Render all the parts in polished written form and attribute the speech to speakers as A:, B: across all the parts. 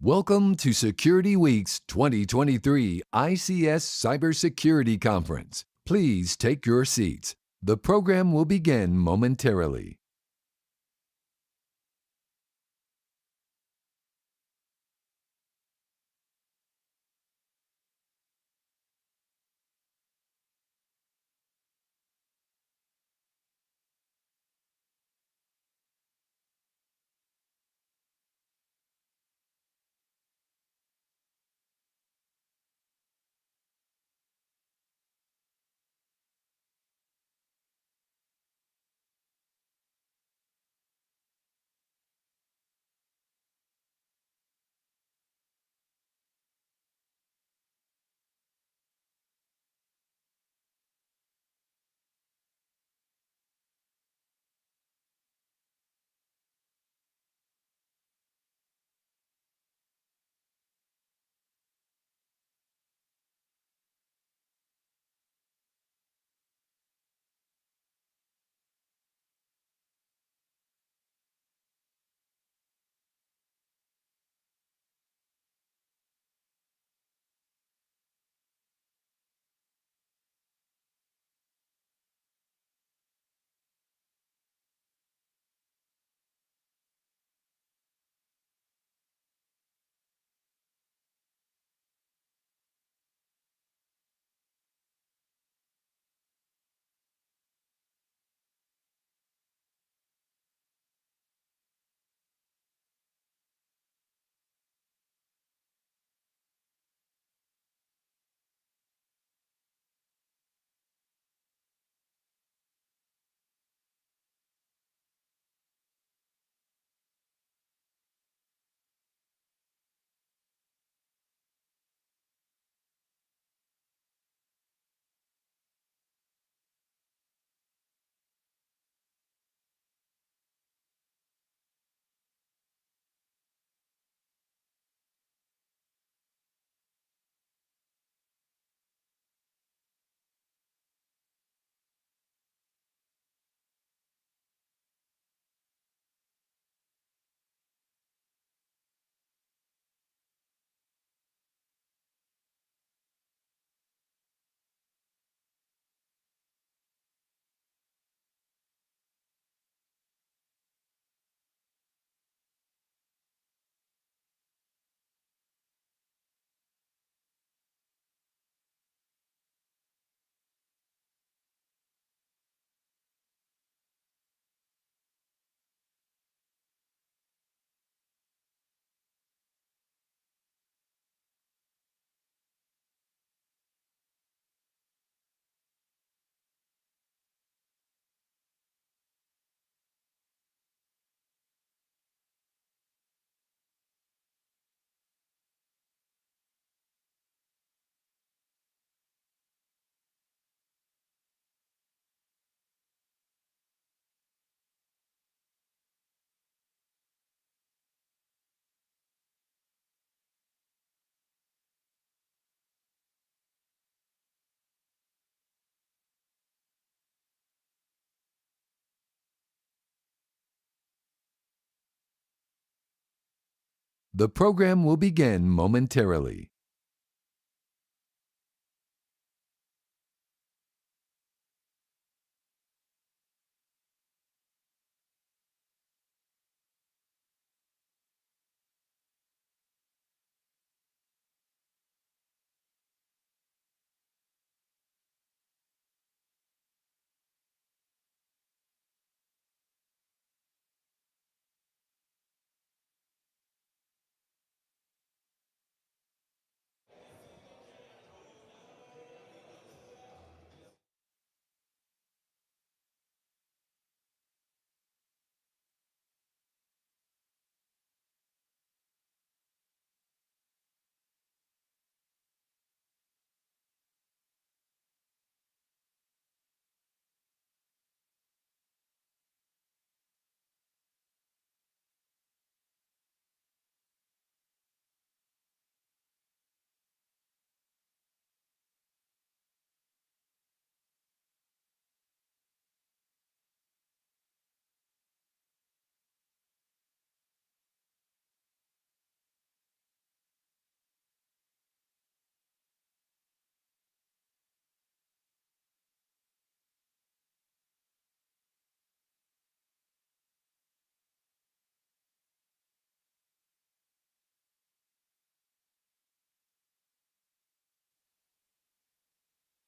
A: Welcome to Security Week's 2023 ICS Cybersecurity Conference. Please take your seats. The program will begin momentarily. The program will begin momentarily.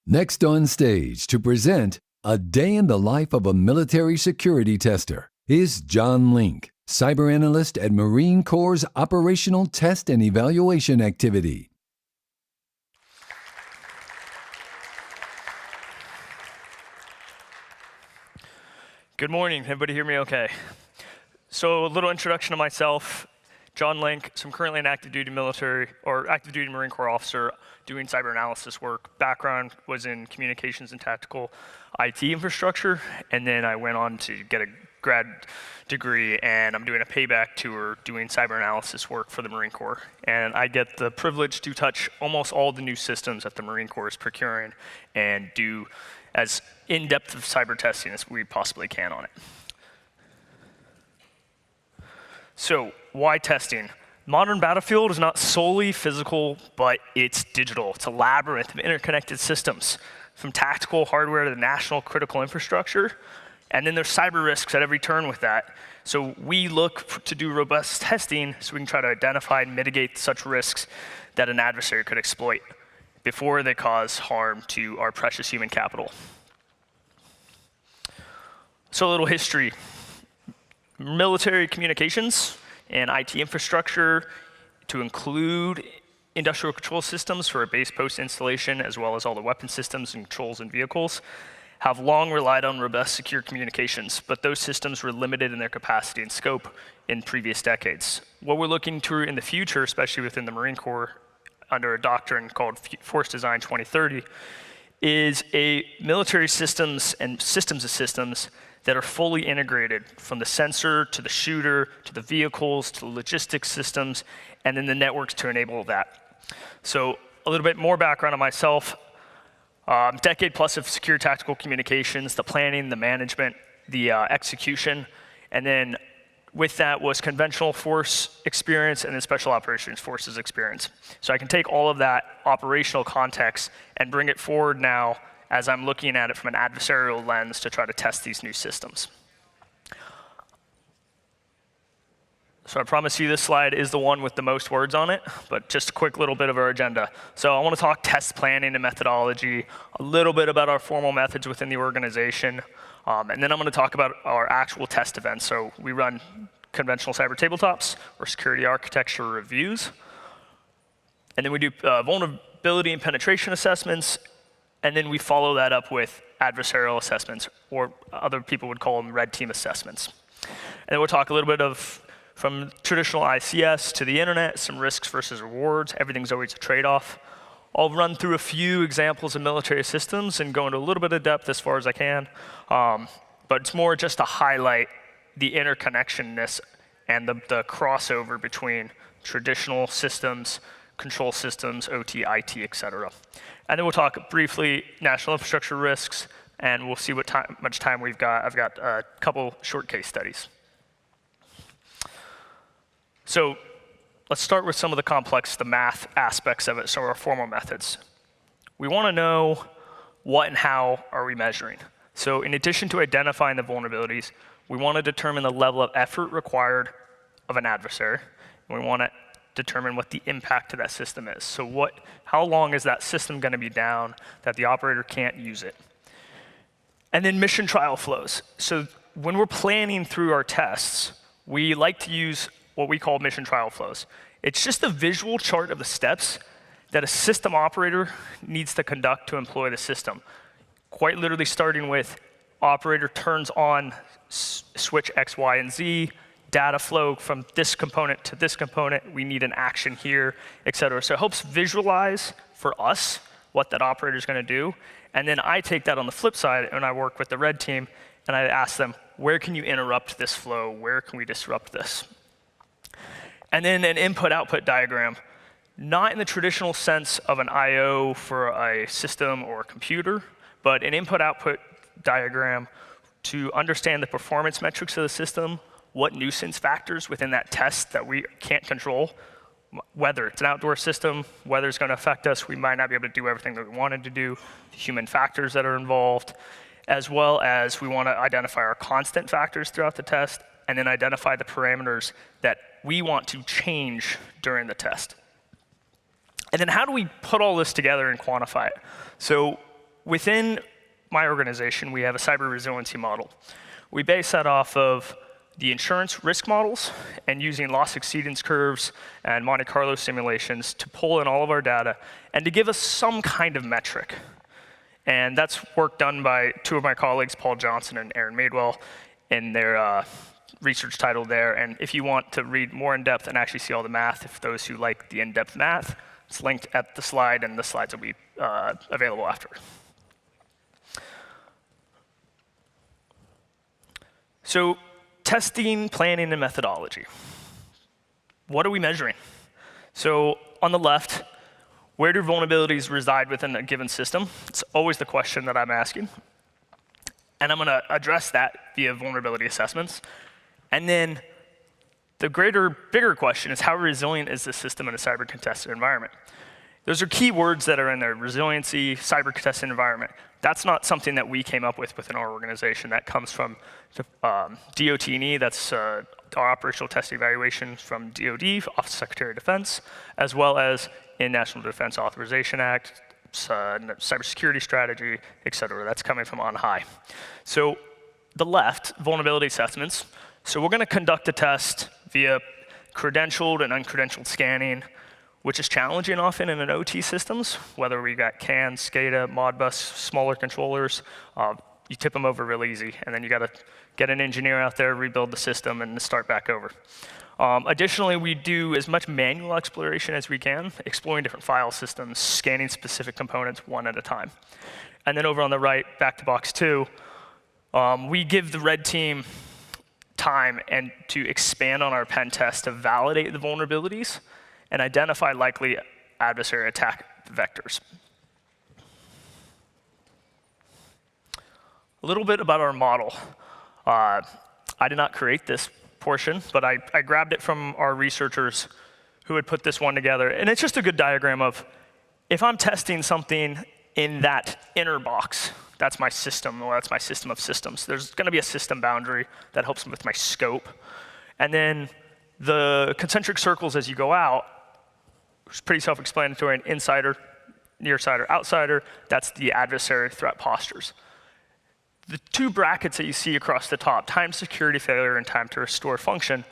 A: Next on stage to present A Day in the Life of a Military Security Tester is John Link, cyber analyst at Marine Corps' Operational Test and Evaluation Activity.
B: Good morning. Everybody hear me okay? So a little introduction to myself. John Link. So I'm currently an active duty Marine Corps officer doing cyber analysis work. Background was in communications and tactical IT infrastructure, and then I went on to get a grad degree, and I'm doing a payback tour doing cyber analysis work for the Marine Corps. And I get the privilege to touch almost all the new systems that the Marine Corps is procuring and do as in-depth of cyber testing as we possibly can on it. So why testing? Modern battlefield is not solely physical, but it's digital. It's a labyrinth of interconnected systems, from tactical hardware to the national critical infrastructure. And then there's cyber risks at every turn with that. So we look to do robust testing so we can try to identify and mitigate such risks that an adversary could exploit before they cause harm to our precious human capital. So a little history. Military communications and IT infrastructure, to include industrial control systems for a base post installation, as well as all the weapon systems and controls and vehicles, have long relied on robust secure communications, but those systems were limited in their capacity and scope in previous decades. What we're looking to in the future, especially within the Marine Corps, under a doctrine called Force Design 2030, is a military systems and systems of systems that are fully integrated, from the sensor to the shooter to the vehicles to the logistics systems, and then the networks to enable that. So a little bit more background on myself. Decade plus of secure tactical communications, the planning, the management, the execution, and then with that was conventional force experience and then special operations forces experience. So I can take all of that operational context and bring it forward now as I'm looking at it from an adversarial lens to try to test these new systems. So I promise you this slide is the one with the most words on it, but just a quick little bit of our agenda. So I want to talk test planning and methodology, a little bit about our formal methods within the organization, and then I'm going to talk about our actual test events. So we run conventional cyber tabletops or security architecture reviews, and then we do vulnerability and penetration assessments, and then we follow that up with adversarial assessments, or other people would call them red team assessments. And then we'll talk a little bit of from traditional ICS to the internet, some risks versus rewards. Everything's always a trade-off. I'll run through a few examples of military systems and go into a little bit of depth as far as I can. But it's more just to highlight the interconnectionness and the crossover between traditional systems, control systems, OT, IT, et cetera. And then we'll talk briefly national infrastructure risks, and we'll see what much time we've got. I've got a couple short case studies. So let's start with some of the math aspects of it, so our formal methods. We want to know what and how are we measuring. So in addition to identifying the vulnerabilities, we want to determine the level of effort required of an adversary. And we want to determine what the impact to that system is. So how long is that system going to be down that the operator can't use it? And then mission trial flows. So when we're planning through our tests, we like to use what we call mission trial flows. It's just a visual chart of the steps that a system operator needs to conduct to employ the system. Quite literally starting with operator turns on switch X, Y, and Z, data flow from this component to this component, we need an action here, et cetera. So it helps visualize for us what that operator is going to do. And then I take that on the flip side and I work with the red team and I ask them, where can you interrupt this flow? Where can we disrupt this? And then an input-output diagram, not in the traditional sense of an I/O for a system or a computer, but an input-output diagram to understand the performance metrics of the system, what nuisance factors within that test that we can't control, weather. It's an outdoor system, weather's going to affect us, we might not be able to do everything that we wanted to do, human factors that are involved, as well as we want to identify our constant factors throughout the test, and then identify the parameters that we want to change during the test. And then how do we put all this together and quantify it? So within my organization, we have a cyber resiliency model. We base that off of the insurance risk models and using loss exceedance curves and Monte Carlo simulations to pull in all of our data and to give us some kind of metric. And that's work done by two of my colleagues, Paul Johnson and Aaron Madewell, in their research title there. And if you want to read more in depth and actually see all the math, if those who like the in-depth math, it's linked at the slide, and the slides will be available after. So testing, planning, and methodology. What are we measuring? So on the left, where do vulnerabilities reside within a given system? It's always the question that I'm asking. And I'm going to address that via vulnerability assessments. And then the bigger question is, how resilient is the system in a cyber contested environment? Those are key words that are in there: resiliency, cyber contested environment. That's not something that we came up with within our organization. That comes from DOT&E, that's our operational test evaluation from DoD, Office of Secretary of Defense, as well as in National Defense Authorization Act, cybersecurity strategy, et cetera. That's coming from on high. So the left, vulnerability assessments. So we're going to conduct a test via credentialed and uncredentialed scanning, which is challenging often in an OT systems, whether we got CAN, SCADA, Modbus, smaller controllers. You tip them over real easy, and then you got to get an engineer out there, rebuild the system, and start back over. Additionally, we do as much manual exploration as we can, exploring different file systems, scanning specific components one at a time. And then over on the right, back to box 2, we give the red team time and to expand on our pen test to validate the vulnerabilities and identify likely adversary attack vectors. A little bit about our model. I did not create this portion, but I grabbed it from our researchers who had put this one together. And it's just a good diagram of, if I'm testing something in that inner box, that's my system, or that's my system of systems. There's going to be a system boundary that helps with my scope. And then the concentric circles as you go out, it's pretty self-explanatory: an insider, nearsider, outsider. That's the adversary threat postures. The two brackets that you see across the top, time to security failure and time to restore function,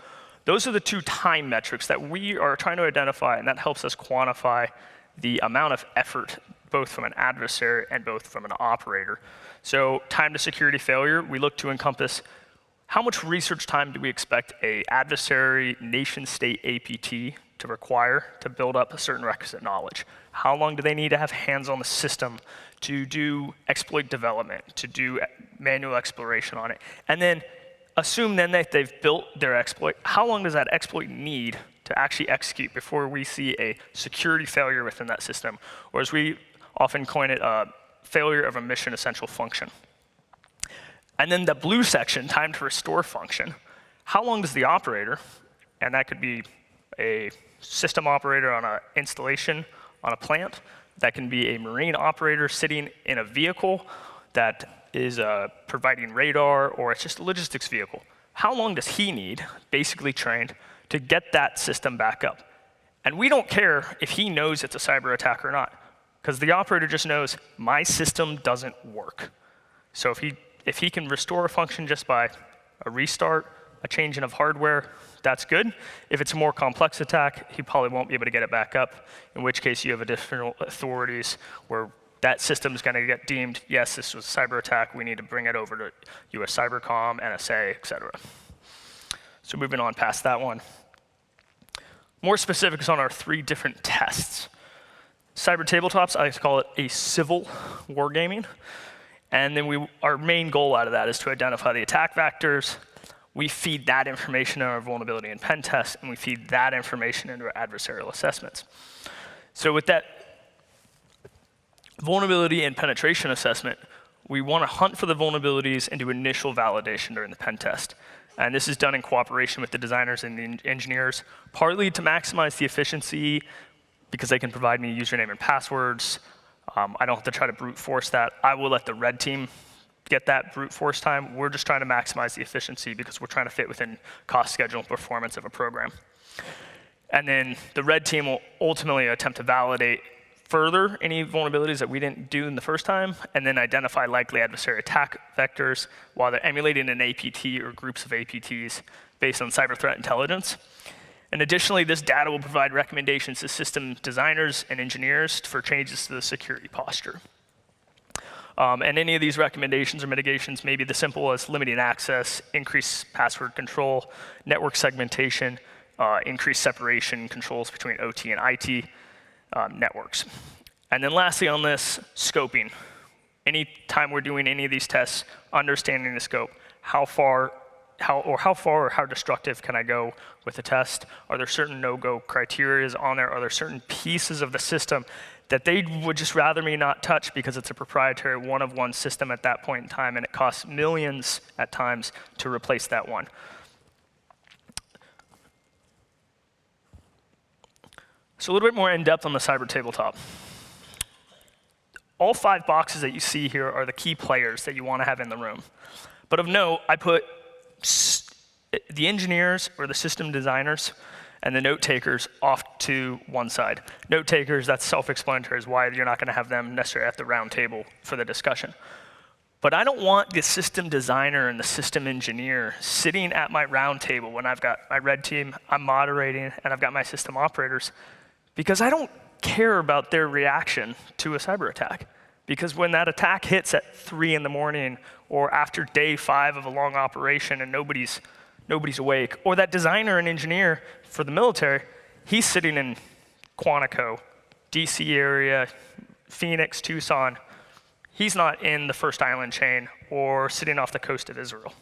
B: those are the two time metrics that we are trying to identify, and that helps us quantify the amount of effort, both from an adversary and both from an operator. So time to security failure, we look to encompass how much research time do we expect a adversary nation-state APT to require to build up a certain requisite knowledge. How long do they need to have hands on the system to do exploit development, to do manual exploration on it? And then assume then that they've built their exploit. How long does that exploit need to actually execute before we see a security failure within that system? Or as we often coin it, a failure of a mission essential function. And then the blue section, time to restore function. How long does the operator, and that could be a system operator on an installation on a plant, that can be a marine operator sitting in a vehicle that is providing radar, or it's just a logistics vehicle. How long does he need, basically trained, to get that system back up? And we don't care if he knows it's a cyber attack or not, because the operator just knows my system doesn't work. So if he can restore a function just by a restart, a changing of hardware, that's good. If it's a more complex attack, he probably won't be able to get it back up, in which case you have additional authorities where that system is going to get deemed, yes, this was a cyber attack, we need to bring it over to US Cybercom, NSA, et cetera. So moving on past that one. More specifics on our 3 different tests. Cyber tabletops, I like to call it a civil wargaming. And then our main goal out of that is to identify the attack vectors. We feed that information in our vulnerability and pen test, and we feed that information into our adversarial assessments. So with that vulnerability and penetration assessment, we want to hunt for the vulnerabilities and do initial validation during the pen test. And this is done in cooperation with the designers and the engineers, partly to maximize the efficiency, because they can provide me username and passwords. I don't have to try to brute force that. I will let the red team get that brute force time. We're just trying to maximize the efficiency because we're trying to fit within cost, schedule, and performance of a program. And then the red team will ultimately attempt to validate further any vulnerabilities that we didn't do in the first time, and then identify likely adversary attack vectors while they're emulating an APT or groups of APTs based on cyber threat intelligence. And additionally, this data will provide recommendations to system designers and engineers for changes to the security posture. And any of these recommendations or mitigations may be as simple as limiting access, increased password control, network segmentation, increased separation controls between OT and IT networks. And then lastly on this, scoping. Anytime we're doing any of these tests, understanding the scope, how far or how destructive can I go with the test? Are there certain no-go criteria on there? Are there certain pieces of the system that they would just rather me not touch because it's a proprietary one-of-one system at that point in time, and it costs millions at times to replace that one? So a little bit more in-depth on the cyber tabletop. All 5 boxes that you see here are the key players that you want to have in the room. But of note, I put the engineers or the system designers and the note takers off to one side. Note takers, that's self-explanatory, is why you're not going to have them necessarily at the round table for the discussion. But I don't want the system designer and the system engineer sitting at my round table when I've got my red team, I'm moderating, and I've got my system operators, because I don't care about their reaction to a cyber attack. Because when that attack hits at 3 in the morning or after day 5 of a long operation and nobody's awake, or that designer and engineer for the military, he's sitting in Quantico, DC area, Phoenix, Tucson. He's not in the first island chain or sitting off the coast of Israel.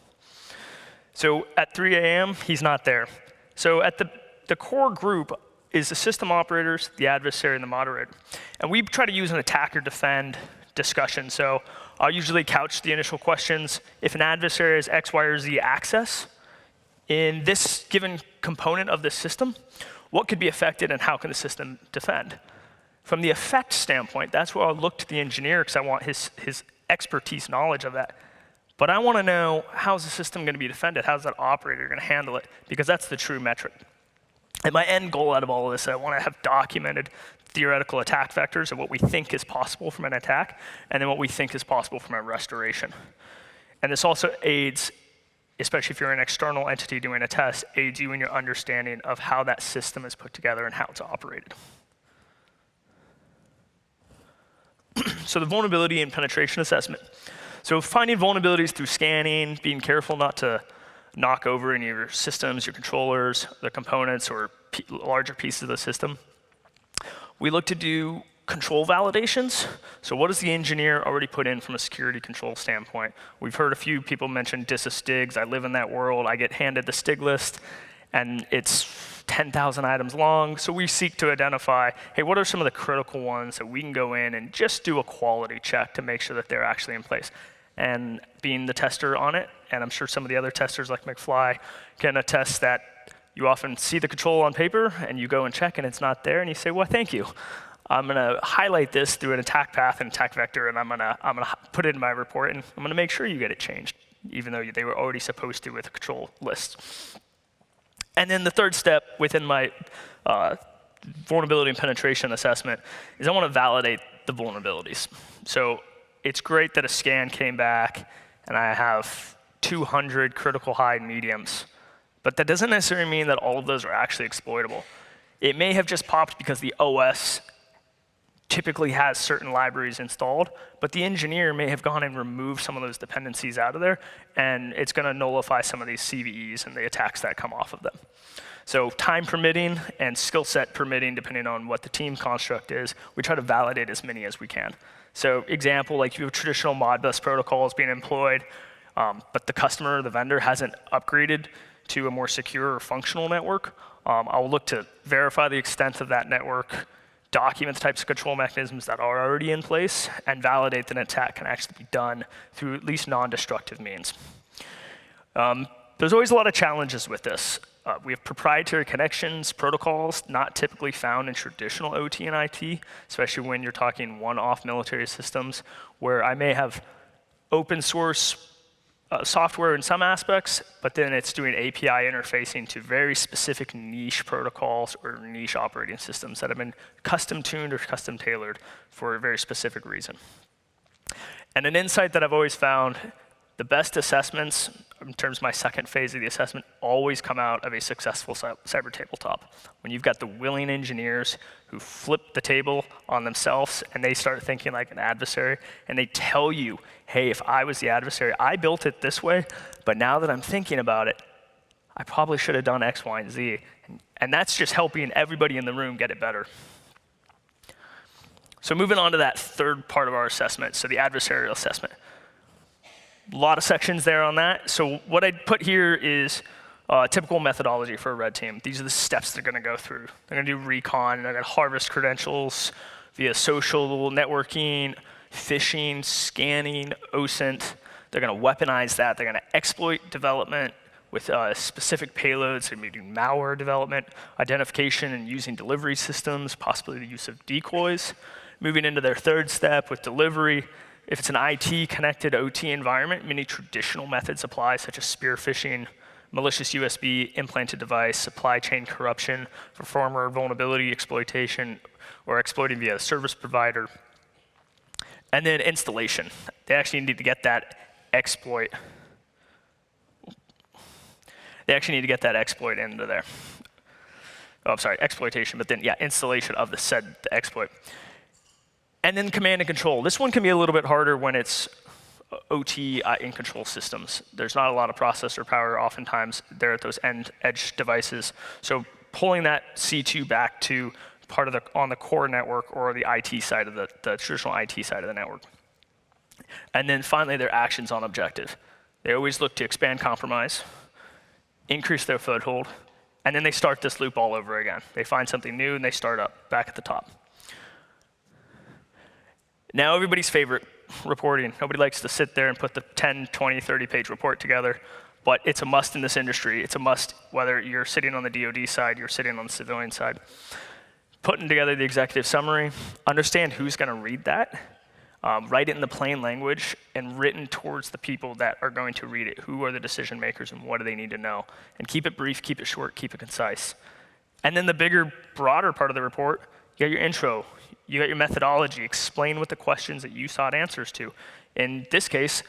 B: So at 3 a.m., he's not there. So at the core group is the system operators, the adversary, and the moderator. And we try to use an attack or defend discussion. So I'll usually couch the initial questions. If an adversary has X, Y, or Z access in this given component of the system, what could be affected and how can the system defend? From the effect standpoint, that's where I'll look to the engineer because I want his expertise, knowledge of that. But I want to know, how's the system going to be defended? How's that operator going to handle it? Because that's the true metric. And my end goal out of all of this, I want to have documented theoretical attack vectors of what we think is possible from an attack, and then what we think is possible from a restoration. And this also aids, especially if you're an external entity doing a test, aids you in your understanding of how that system is put together and how it's operated. So the vulnerability and penetration assessment. So finding vulnerabilities through scanning, being careful not to knock over any of your systems, your controllers, the components, or larger pieces of the system. We look to do control validations. So what does the engineer already put in from a security control standpoint? We've heard a few people mention dis-stigs. I live in that world. I get handed the stig list, and it's 10,000 items long. So we seek to identify, hey, what are some of the critical ones that we can go in and just do a quality check to make sure that they're actually in place. And being the tester on it, and I'm sure some of the other testers like McFly can attest that you often see the control on paper and you go and check and it's not there and you say, well, thank you. I'm going to highlight this through an attack path and attack vector, and I'm going to put it in my report, and I'm going to make sure you get it changed, even though they were already supposed to with a control list. And then the third step within my vulnerability and penetration assessment is I want to validate the vulnerabilities. So it's great that a scan came back and I have 200 critical high and mediums, but that doesn't necessarily mean that all of those are actually exploitable. It may have just popped because the OS typically has certain libraries installed, but the engineer may have gone and removed some of those dependencies out of there, and it's going to nullify some of these CVEs and the attacks that come off of them. So time permitting and skill set permitting, depending on what the team construct is, we try to validate as many as we can. So example, like you have traditional Modbus protocols being employed, but the customer, the vendor, hasn't upgraded to a more secure or functional network. I'll look to verify the extent of that network, document the types of control mechanisms that are already in place, and validate that an attack can actually be done through at least non-destructive means. There's always a lot of challenges with this. We have proprietary connections, protocols not typically found in traditional OT and IT, especially when you're talking one-off military systems, where I may have open source software in some aspects, but then it's doing API interfacing to very specific niche protocols or niche operating systems that have been custom tuned or custom tailored for a very specific reason. And an insight that I've always found, the best assessments, in terms of my second phase of the assessment, always come out of a successful cyber tabletop. When you've got the willing engineers who flip the table on themselves and they start thinking like an adversary, and they tell you, hey, if I was the adversary, I built it this way, but now that I'm thinking about it, I probably should have done X, Y, and Z. And that's just helping everybody in the room get it better. So moving on to that third part of our assessment, so the adversarial assessment. A lot of sections there on that. So what I put here is typical methodology for a red team. These are the steps they're going to go through. They're going to do recon, they're going to harvest credentials via social networking, phishing, scanning, OSINT. They're going to weaponize that. They're going to exploit development with specific payloads. They're going to be doing malware development, identification and using delivery systems, possibly the use of decoys. Moving into their third step with delivery. If it's an IT-connected OT environment, many traditional methods apply, such as spear phishing, malicious USB implanted device, supply chain corruption, for former vulnerability exploitation, or exploiting via a service provider. And then installation. They actually need to get that exploit. They actually need to get that exploit into there. Oh, I'm sorry, exploitation, but then, yeah, installation of the exploit. And then command and control. This one can be a little bit harder when it's OT in control systems. There's not a lot of processor power. Oftentimes, they're at those edge devices. So pulling that C2 back to part of on the core network or the IT side of the traditional IT side of the network. And then finally, their actions on objective. They always look to expand compromise, increase their foothold, and then they start this loop all over again. They find something new and they start up back at the top. Now everybody's favorite, reporting. Nobody likes to sit there and put the 10, 20, 30-page report together, but it's a must in this industry. It's a must whether you're sitting on the DoD side, you're sitting on the civilian side. Putting together the executive summary, understand who's going to read that, write it in the plain language, and written towards the people that are going to read it. Who are the decision makers and what do they need to know? And keep it brief, keep it short, keep it concise. And then the bigger, broader part of the report, you got your intro, you got your methodology, explain what the questions that you sought answers to. In this case,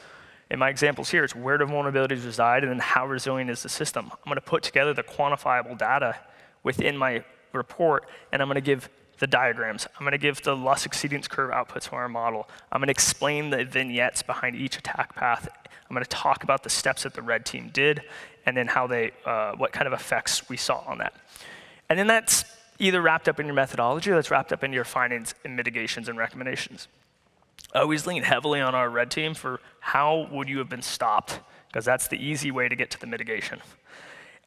B: in my examples here, it's where do vulnerabilities reside and then how resilient is the system. I'm going to put together the quantifiable data within my report, and I'm going to give the diagrams. I'm going to give the loss exceedance curve outputs from our model. I'm going to explain the vignettes behind each attack path. I'm going to talk about the steps that the red team did, and then how what kind of effects we saw on that. And then that's either wrapped up in your methodology or that's wrapped up in your findings and mitigations and recommendations. I always lean heavily on our red team for how would you have been stopped, because that's the easy way to get to the mitigation.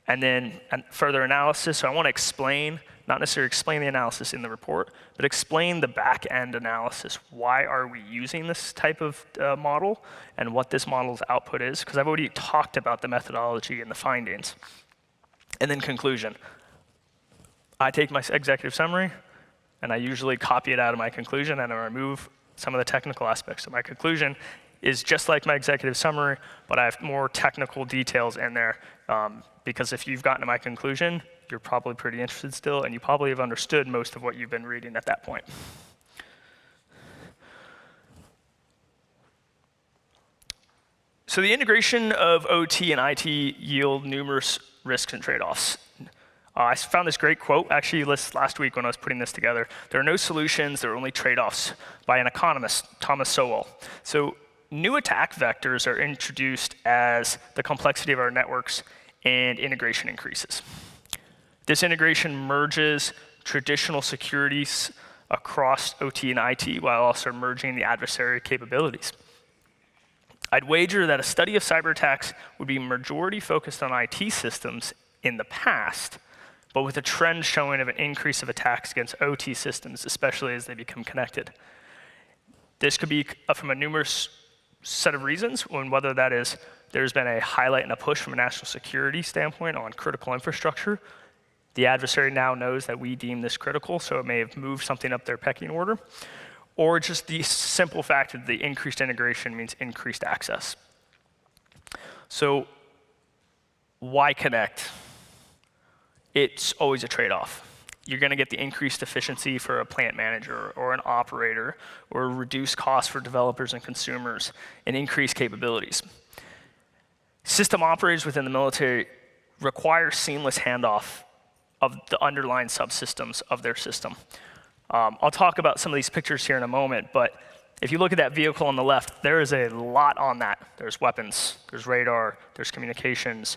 B: And then further analysis, so I want to explain, not necessarily explain the analysis in the report, but explain the back-end analysis. Why are we using this type of model and what this model's output is, because I've already talked about the methodology and the findings. And then conclusion. I take my executive summary, and I usually copy it out of my conclusion, and I remove some of the technical aspects. So my conclusion is just like my executive summary, but I have more technical details in there, because if you've gotten to my conclusion, you're probably pretty interested still, and you probably have understood most of what you've been reading at that point. So the integration of OT and IT yield numerous risks and trade-offs. I found this great quote, actually last week when I was putting this together. There are no solutions, there are only trade-offs, by an economist, Thomas Sowell. So new attack vectors are introduced as the complexity of our networks and integration increases. This integration merges traditional securities across OT and IT while also merging the adversary capabilities. I'd wager that a study of cyber attacks would be majority focused on IT systems in the past, but with a trend showing of an increase of attacks against OT systems, especially as they become connected. This could be from a numerous set of reasons, whether that is there's been a highlight and a push from a national security standpoint on critical infrastructure. The adversary now knows that we deem this critical, so it may have moved something up their pecking order. Or just the simple fact that the increased integration means increased access. So why connect? It's always a trade-off. You're going to get the increased efficiency for a plant manager or an operator, or reduced costs for developers and consumers, and increased capabilities. System operators within the military require seamless handoff of the underlying subsystems of their system. I'll talk about some of these pictures here in a moment, but if you look at that vehicle on the left, there is a lot on that. There's weapons, there's radar, there's communications,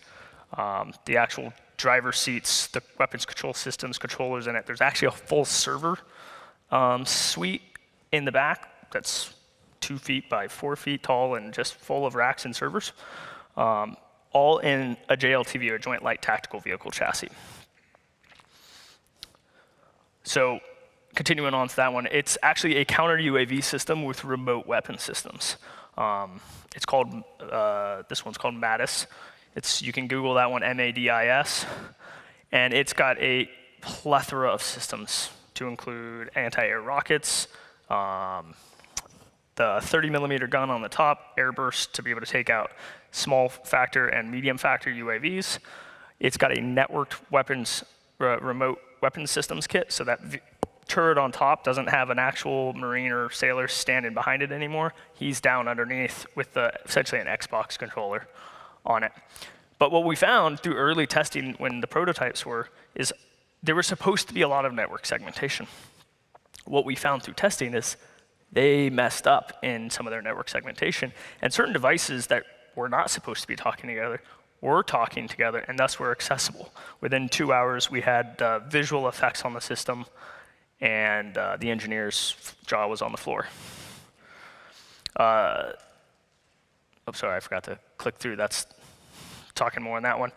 B: the actual driver seats, the weapons control systems, controllers in it. There's actually a full server suite in the back that's 2 feet by 4 feet tall and just full of racks and servers, all in a JLTV, or Joint Light Tactical Vehicle chassis. So continuing on to that one, it's actually a counter UAV system with remote weapon systems. It's called, this one's called MADIS. You can Google that one, MADIS, and it's got a plethora of systems to include anti-air rockets, the 30-millimeter gun on the top, air burst to be able to take out small factor and medium factor UAVs. It's got a networked weapons, remote weapons systems kit, so that turret on top doesn't have an actual Marine or sailor standing behind it anymore. He's down underneath with essentially an Xbox controller on it. But what we found through early testing when the prototypes is there was supposed to be a lot of network segmentation. What we found through testing is they messed up in some of their network segmentation, and certain devices that were not supposed to be talking together were talking together, and thus were accessible. Within 2 hours, we had visual effects on the system, and the engineer's jaw was on the floor. Oh, sorry, I forgot to click through. That's talking more on that one.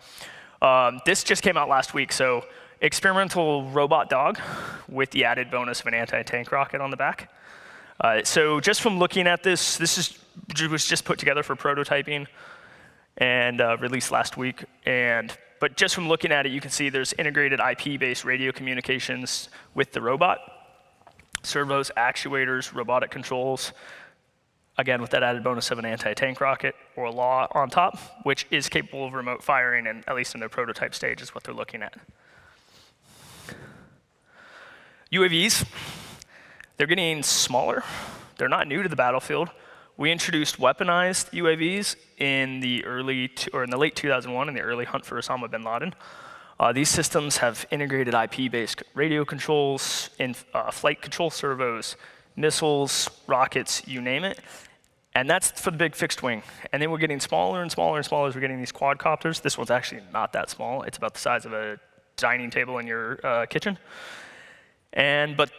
B: This just came out last week, so experimental robot dog with the added bonus of an anti-tank rocket on the back. So just from looking at this was just put together for prototyping and released last week. But just from looking at it, you can see there's integrated IP-based radio communications with the robot, servos, actuators, robotic controls, again with that added bonus of an anti-tank rocket or a law on top, which is capable of remote firing, and at least in their prototype stage is what they're looking at. UAVs, they're getting smaller. They're not new to the battlefield. We introduced weaponized UAVs in the late 2001 in the early hunt for Osama bin Laden. These systems have integrated IP-based radio controls, flight control servos, missiles, rockets, you name it. And that's for the big fixed wing. And then we're getting smaller and smaller and smaller as we're getting these quadcopters. This one's actually not that small. It's about the size of a dining table in your kitchen. But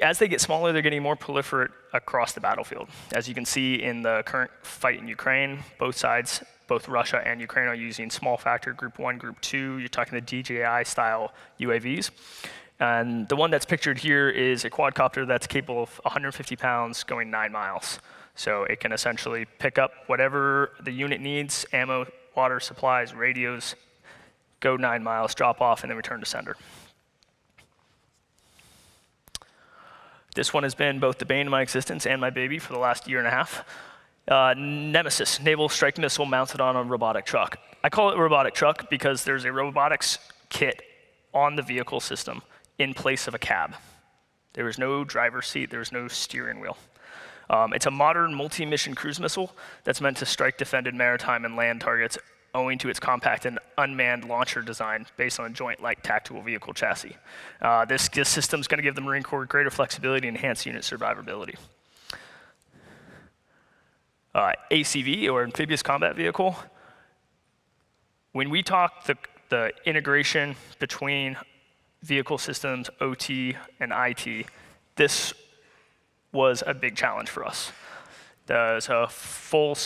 B: as they get smaller, they're getting more proliferate across the battlefield. As you can see in the current fight in Ukraine, both sides, both Russia and Ukraine, are using small factor Group 1, Group 2. You're talking the DJI-style UAVs. And the one that's pictured here is a quadcopter that's capable of 150 pounds going 9 miles. So it can essentially pick up whatever the unit needs, ammo, water, supplies, radios, go 9 miles, drop off, and then return to sender. This one has been both the bane of my existence and my baby for the last year and a half. Nemesis, naval strike missile mounted on a robotic truck. I call it a robotic truck because there's a robotics kit on the vehicle system in place of a cab. There is no driver's seat, there is no steering wheel. It's a modern multi-mission cruise missile that's meant to strike defended maritime and land targets owing to its compact and unmanned launcher design based on a Joint Light Tactical Vehicle chassis. This system is going to give the Marine Corps greater flexibility and enhance unit survivability. ACV, or Amphibious Combat Vehicle. When we talk the integration between vehicle systems, OT, and IT, this was a big challenge for us. There's a full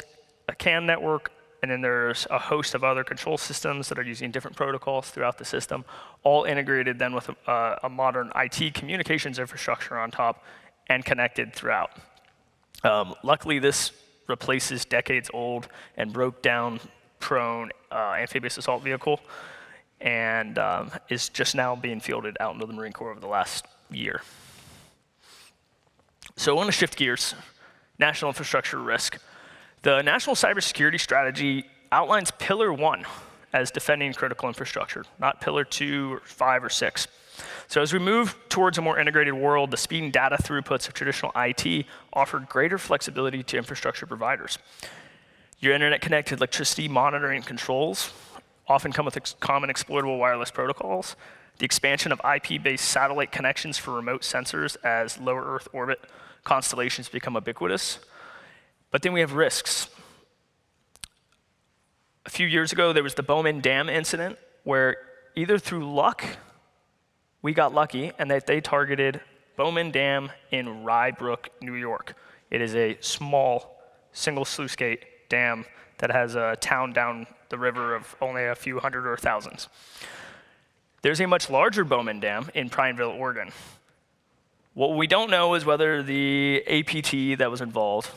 B: CAN network, and then there's a host of other control systems that are using different protocols throughout the system, all integrated then with a modern IT communications infrastructure on top and connected throughout. Luckily, this replaces decades-old and broke-down prone amphibious assault vehicle, and is just now being fielded out into the Marine Corps over the last year. So I want to shift gears. National infrastructure risk. The national cybersecurity strategy outlines pillar 1 as defending critical infrastructure, not pillar 2 or 5 or 6. So as we move towards a more integrated world, the speed and data throughputs of traditional IT offered greater flexibility to infrastructure providers. Your internet-connected electricity monitoring and controls often come with common exploitable wireless protocols. The expansion of IP-based satellite connections for remote sensors as low Earth orbit constellations become ubiquitous. But then we have risks. A few years ago, there was the Bowman Dam incident, where either through luck, we got lucky, and that they targeted Bowman Dam in Rye Brook, New York. It is a small, single sluice gate dam that has a town down the river of only a few hundred or thousands. There's a much larger Bowman Dam in Prineville, Oregon. What we don't know is whether the APT that was involved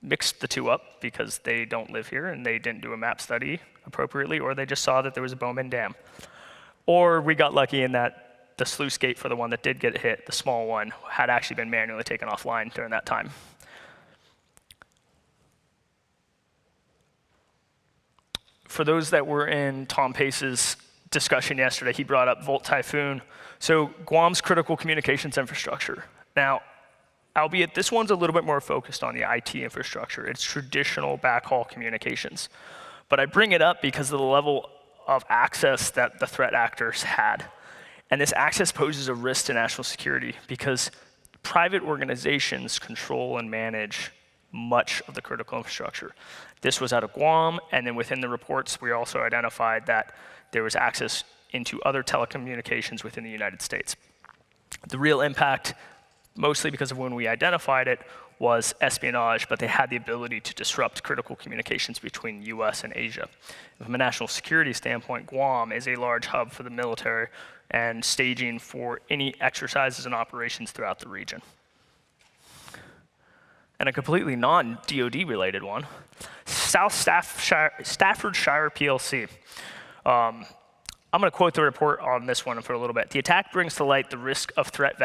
B: mixed the two up because they don't live here and they didn't do a map study appropriately, or they just saw that there was a Bowman Dam. Or we got lucky in that the sluice gate for the one that did get hit, the small one, had actually been manually taken offline during that time. For those that were in Tom Pace's discussion yesterday, he brought up Volt Typhoon. So Guam's critical communications infrastructure. Now, albeit this one's a little bit more focused on the IT infrastructure. It's traditional backhaul communications. But I bring it up because of the level of access that the threat actors had. And this access poses a risk to national security because private organizations control and manage much of the critical infrastructure. This was out of Guam, and then within the reports, we also identified that there was access into other telecommunications within the United States. The real impact, mostly because of when we identified it, was espionage, but they had the ability to disrupt critical communications between US and Asia. From a national security standpoint, Guam is a large hub for the military and staging for any exercises and operations throughout the region. And a completely non-DoD related one, South Staffordshire PLC. I'm going to quote the report on this one for a little bit. The attack brings to light the risk of threat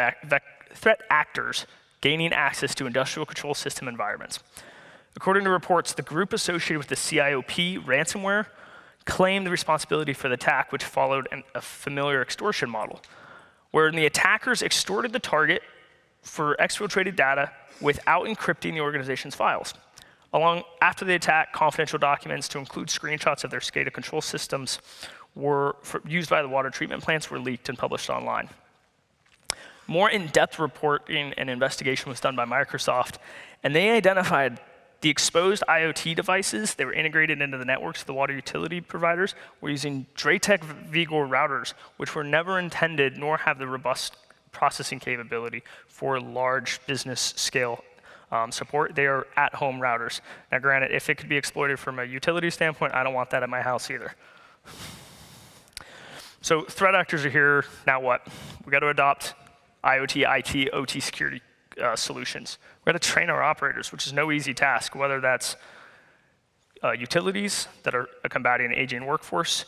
B: actors gaining access to industrial control system environments. According to reports, the group associated with the CIOP ransomware claimed the responsibility for the attack, which followed a familiar extortion model, wherein the attackers extorted the target for exfiltrated data without encrypting the organization's files. After the attack, confidential documents to include screenshots of their SCADA control systems used by the water treatment plants were leaked and published online. More in-depth reporting and investigation was done by Microsoft, and they identified the exposed IoT devices that were integrated into the networks of the water utility providers were using Draytech Vigor routers, which were never intended nor have the robust processing capability for large business scale support. They are at-home routers. Now granted, if it could be exploited from a utility standpoint, I don't want that at my house either. So threat actors are here, now what? We got to adopt IoT, IT, OT security solutions. We got to train our operators, which is no easy task, whether that's utilities that are combating an aging workforce,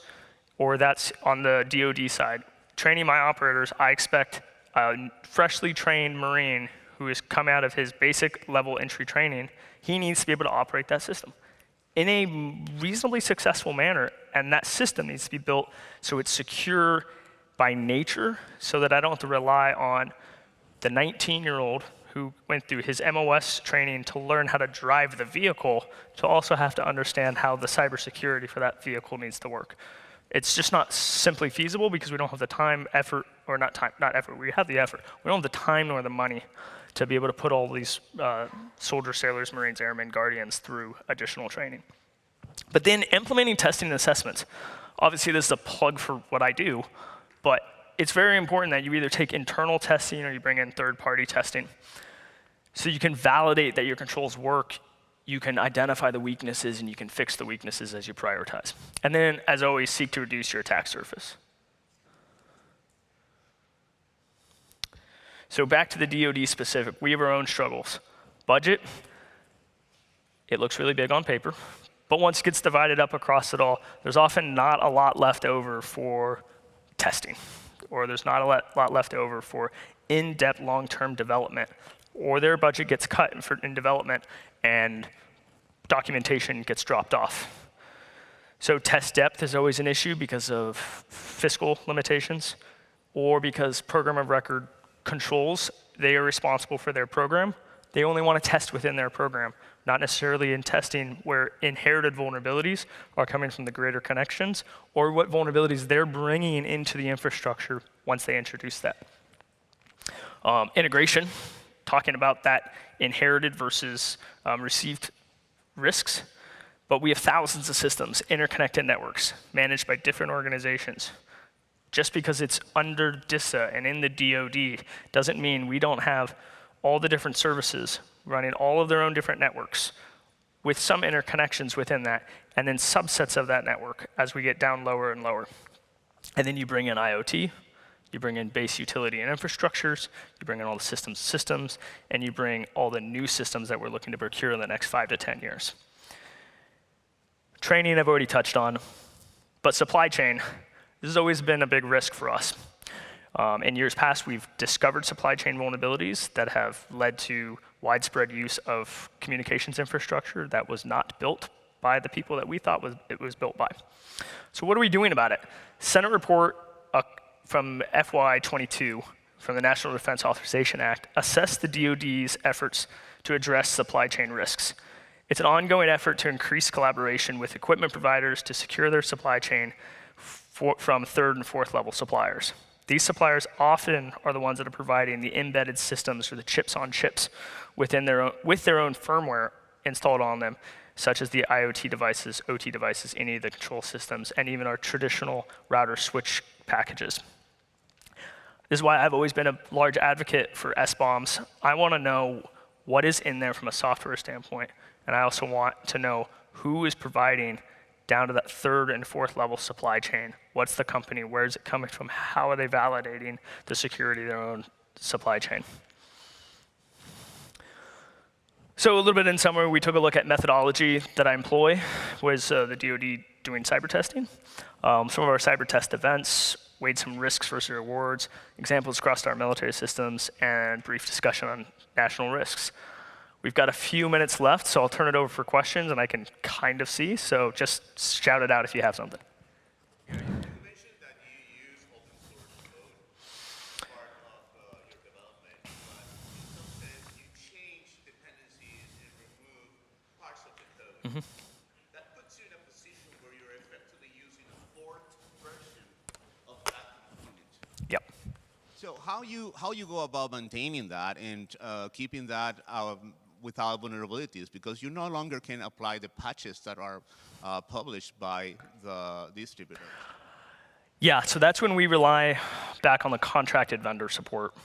B: or that's on the DoD side. Training my operators, I expect a freshly trained Marine who has come out of his basic level entry training, he needs to be able to operate that system in a reasonably successful manner, and that system needs to be built so it's secure by nature, so that I don't have to rely on the 19-year-old who went through his MOS training to learn how to drive the vehicle to also have to understand how the cybersecurity for that vehicle needs to work. It's just not simply feasible because we don't have the time, effort, or not effort, we have the effort. We don't have the time nor the money to be able to put all these soldiers, sailors, Marines, airmen, guardians through additional training. But then implementing testing and assessments. Obviously, this is a plug for what I do, but it's very important that you either take internal testing or you bring in third-party testing. So you can validate that your controls work, you can identify the weaknesses, and you can fix the weaknesses as you prioritize. And then, as always, seek to reduce your attack surface. So back to the DoD specific, we have our own struggles. Budget, it looks really big on paper, but once it gets divided up across it all, there's often not a lot left over for testing, or there's not a lot left over for in-depth long-term development, or their budget gets cut in development and documentation gets dropped off. So test depth is always an issue because of fiscal limitations or because program of record controls, they are responsible for their program. They only want to test within their program, not necessarily in testing where inherited vulnerabilities are coming from the greater connections or what vulnerabilities they're bringing into the infrastructure once they introduce that. Integration, talking about that inherited versus received risks. But we have thousands of systems, interconnected networks, managed by different organizations. Just because it's under DISA and in the DoD doesn't mean we don't have all the different services running all of their own different networks with some interconnections within that, and then subsets of that network as we get down lower and lower. And then you bring in IoT, you bring in base utility and infrastructures, you bring in all the systems, and you bring all the new systems that we're looking to procure in the next 5 to 10 years. Training I've already touched on, but supply chain, this has always been a big risk for us. In years past, we've discovered supply chain vulnerabilities that have led to widespread use of communications infrastructure that was not built by the people that we thought it was built by. So what are we doing about it? Senate report from FY22 from the National Defense Authorization Act assessed the DoD's efforts to address supply chain risks. It's an ongoing effort to increase collaboration with equipment providers to secure their supply chain from third and fourth level suppliers. These suppliers often are the ones that are providing the embedded systems or the chips on chips with their own firmware installed on them, such as the IoT devices, OT devices, any of the control systems, and even our traditional router switch packages. This is why I've always been a large advocate for SBOMs. I want to know what is in there from a software standpoint. And I also want to know who is providing down to that third and fourth level supply chain. What's the company? Where is it coming from? How are they validating the security of their own supply chain? So a little bit in summary, we took a look at methodology that I employ was the DoD doing cyber testing. Some of our cyber test events, weighed some risks versus rewards, examples across our military systems, and brief discussion on national risks. We've got a few minutes left, so I'll turn it over for questions, and I can kind of see, so just shout it out if you have something.
C: You mentioned that you use open source code as part of your development, but in some sense you change dependencies and remove parts of the code. That puts you in a position where you're effectively using a fourth version of that component.
B: Yep.
C: So how you go about maintaining that and keeping that without vulnerabilities, because you no longer can apply the patches that are published by the distributor.
B: Yeah, so that's when we rely back on the contracted vendor support.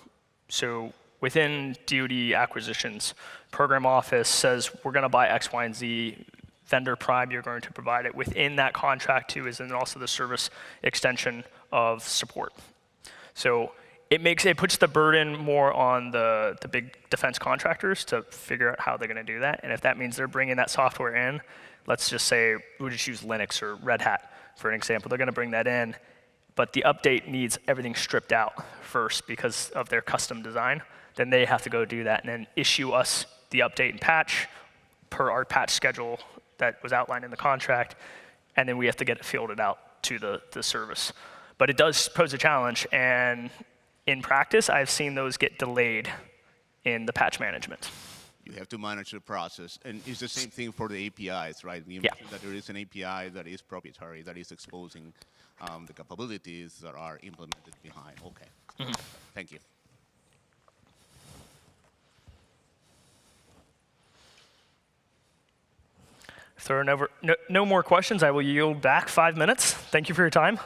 B: So within DoD acquisitions, program office says we're going to buy X, Y, and Z. Vendor prime, you're going to provide it. Within that contract too is then also the service extension of support. So it puts the burden more on the big defense contractors to figure out how they're going to do that. And if that means they're bringing that software in, let's just say we'll just use Linux or Red Hat for an example. They're going to bring that in, but the update needs everything stripped out first because of their custom design. Then they have to go do that and then issue us the update and patch per our patch schedule that was outlined in the contract, and then we have to get it fielded out to the service. But it does pose a challenge, and in practice, I've seen those get delayed in the patch management.
C: You have to manage the process. And it's the same thing for the APIs, right? You mentioned that there is an API that is proprietary, that is exposing the capabilities that are implemented behind. Okay. Thank you.
B: If there are no more questions, I will yield back 5 minutes. Thank you for your time.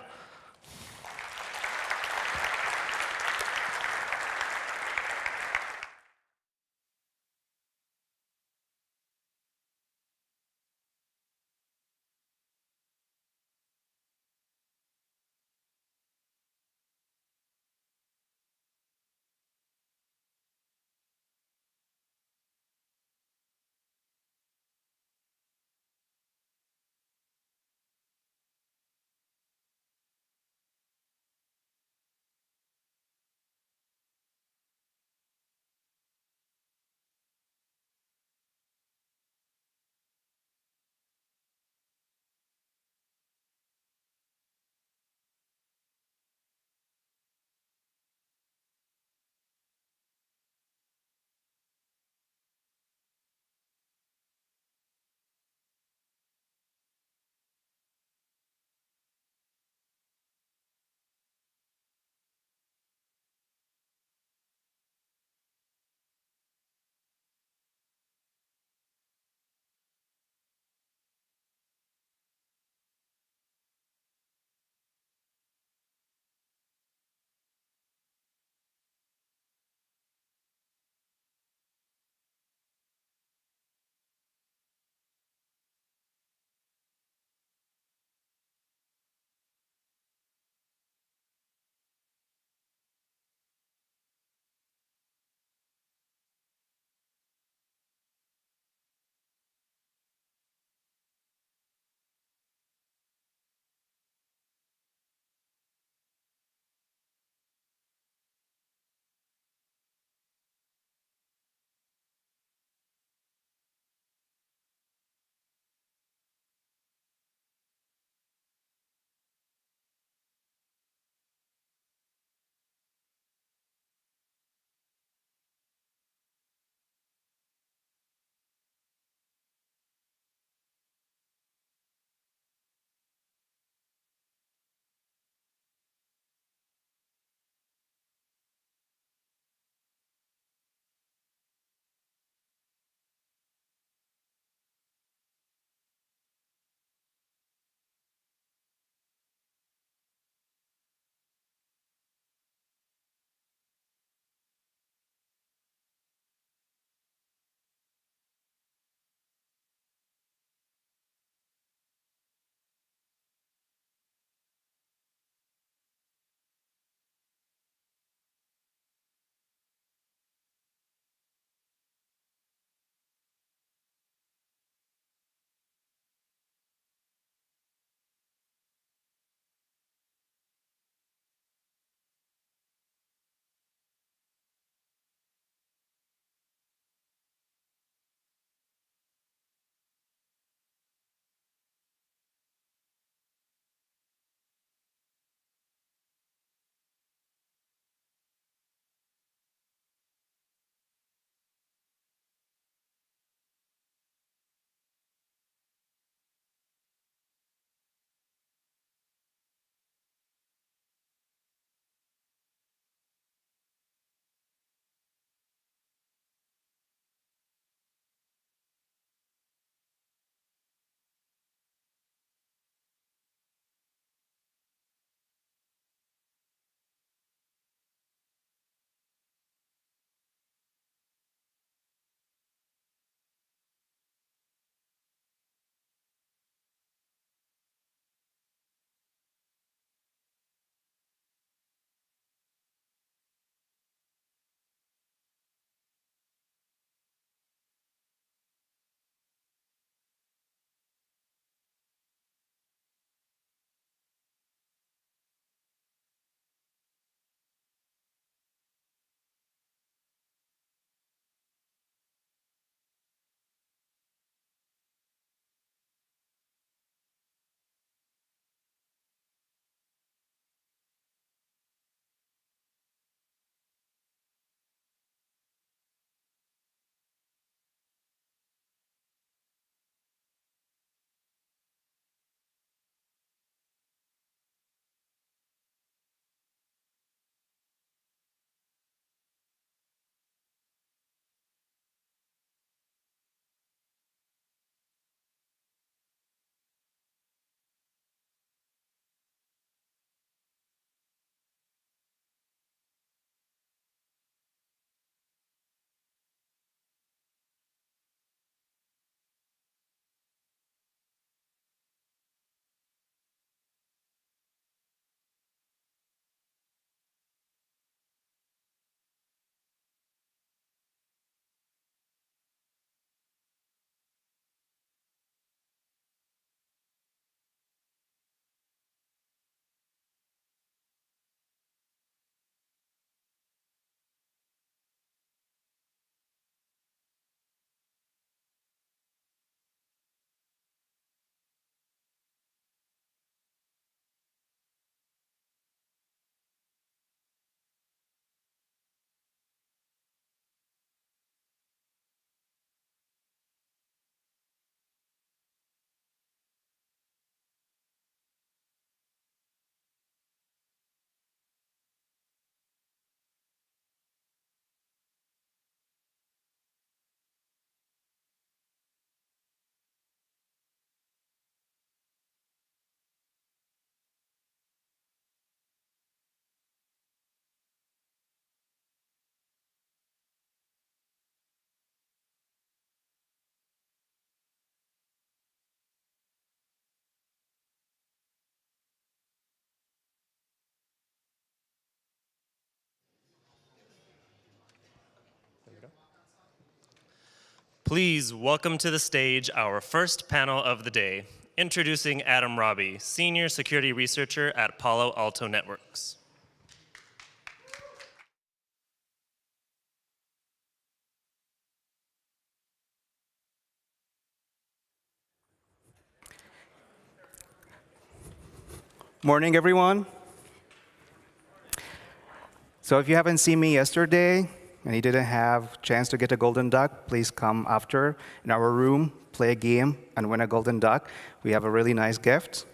D: Please welcome to the stage our first panel of the day, introducing Adam Robbie, Senior Security Researcher at Palo Alto Networks.
E: Morning, everyone. So if you haven't seen me yesterday and you didn't have a chance to get a golden duck, please come after in our room, play a game, and win a golden duck. We have a really nice gift.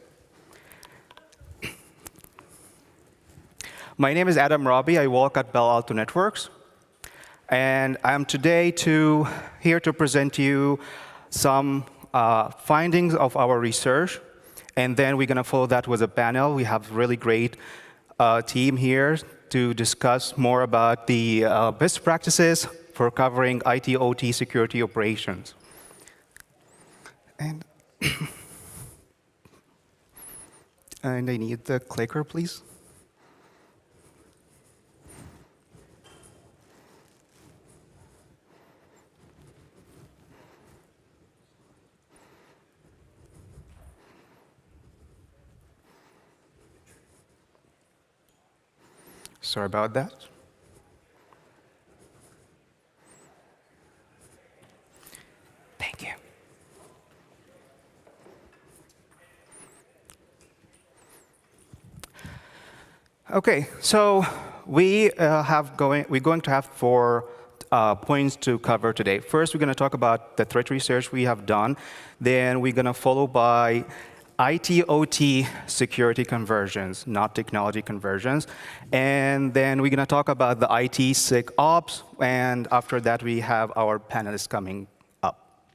E: My name is Adam Robbie. I work at Palo Alto Networks. And I'm today here to present to you some findings of our research. And then we're going to follow that with a panel. We have a really great team here to discuss more about the best practices for covering IT/OT security operations. And, and I need the clicker, please. Sorry about that. Thank you. Okay, so we're going to have 4 points to cover today. First, we're going to talk about the threat research we have done. Then we're going to follow by IT/OT security conversions, not technology conversions. And then we're going to talk about the IT SecOps. And after that, we have our panelists coming up.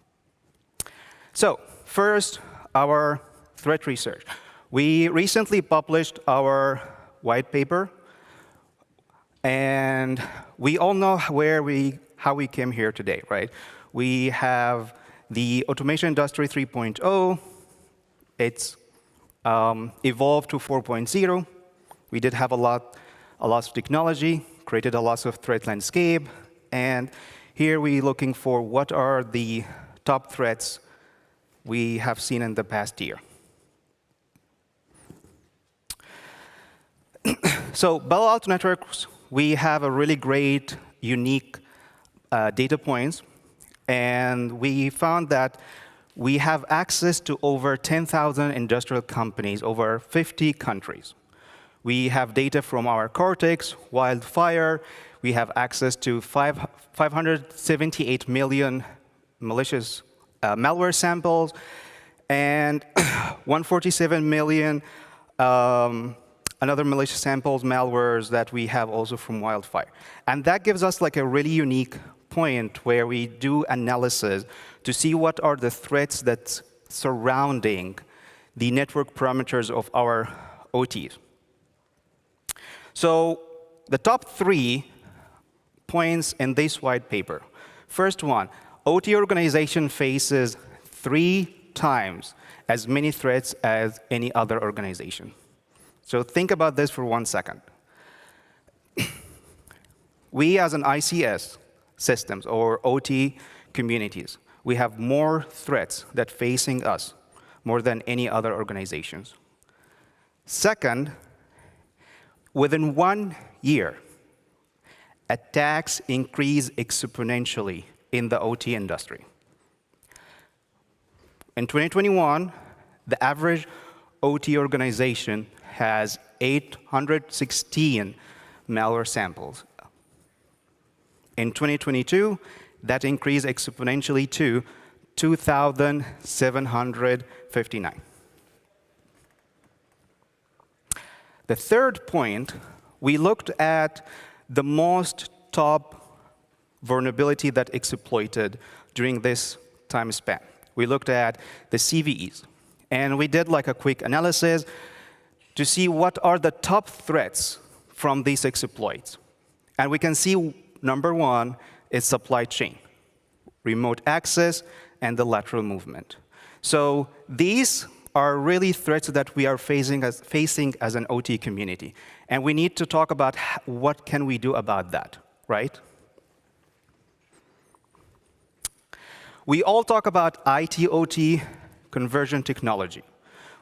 E: So first, our threat research. We recently published our white paper. And we all know how we came here today, right? We have the automation industry 3.0. It's evolved to 4.0. We did have a lot of technology, created a lot of threat landscape, and here we're looking for what are the top threats we have seen in the past year. So Palo Alto Networks, we have a really great, unique data points, and we found that we have access to over 10,000 industrial companies, over 50 countries. We have data from our Cortex, Wildfire. We have access to 578 million malicious malware samples, and 147 million another malicious samples, malwares that we have also from Wildfire. And that gives us like a really unique point where we do analysis to see what are the threats that's surrounding the network parameters of our OTs. So the top 3 points in this white paper. First one, OT organization faces 3 times as many threats as any other organization. So think about this for 1 second. We as an ICS systems or OT communities, we have more threats that facing us more than any other organizations. Second, within 1 year, attacks increase exponentially in the OT industry. In 2021, the average OT organization has 816 malware samples. In 2022, that increased exponentially to 2,759. The third point, we looked at the most top vulnerability that exploited during this time span. We looked at the CVEs, and we did like a quick analysis to see what are the top threats from these exploits. And we can see number 1 is supply chain, remote access, and the lateral movement. So these are really threats that we are facing as an OT community. And we need to talk about what can we do about that, right? We all talk about IT/OT conversion technology.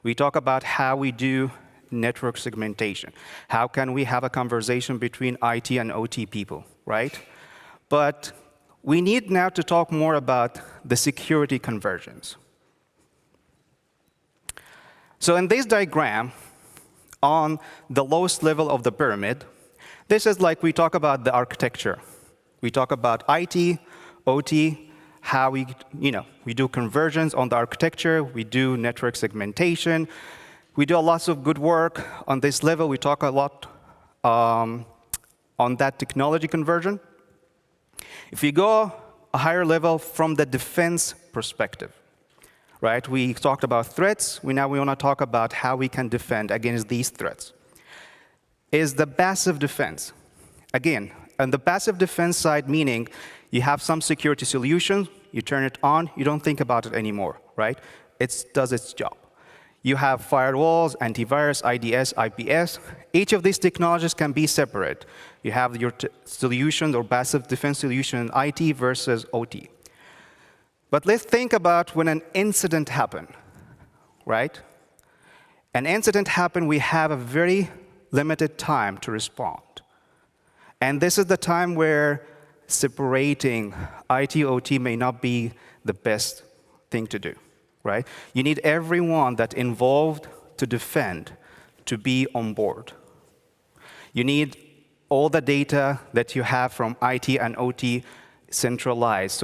E: We talk about how we do network segmentation. How can we have a conversation between IT and OT people, right? But we need now to talk more about the security conversions. So in this diagram, on the lowest level of the pyramid, this is like we talk about the architecture. We talk about IT, OT, how we do conversions on the architecture, we do network segmentation, we do lots of good work on this level. We talk a lot on that technology conversion. If we go a higher level from the defense perspective, right? We talked about threats. We want to talk about how we can defend against these threats. Is the passive defense. Again, on the passive defense side, meaning you have some security solution, you turn it on, you don't think about it anymore, right? It does its job. You have firewalls, antivirus, IDS, IPS. Each of these technologies can be separate. You have your solutions or passive defense solution in IT versus OT. But let's think about when an incident happened, right? An incident happened, we have a very limited time to respond. And this is the time where separating IT, OT may not be the best thing to do, right? You need everyone that's involved to defend to be on board. You need all the data that you have from IT and OT centralized. So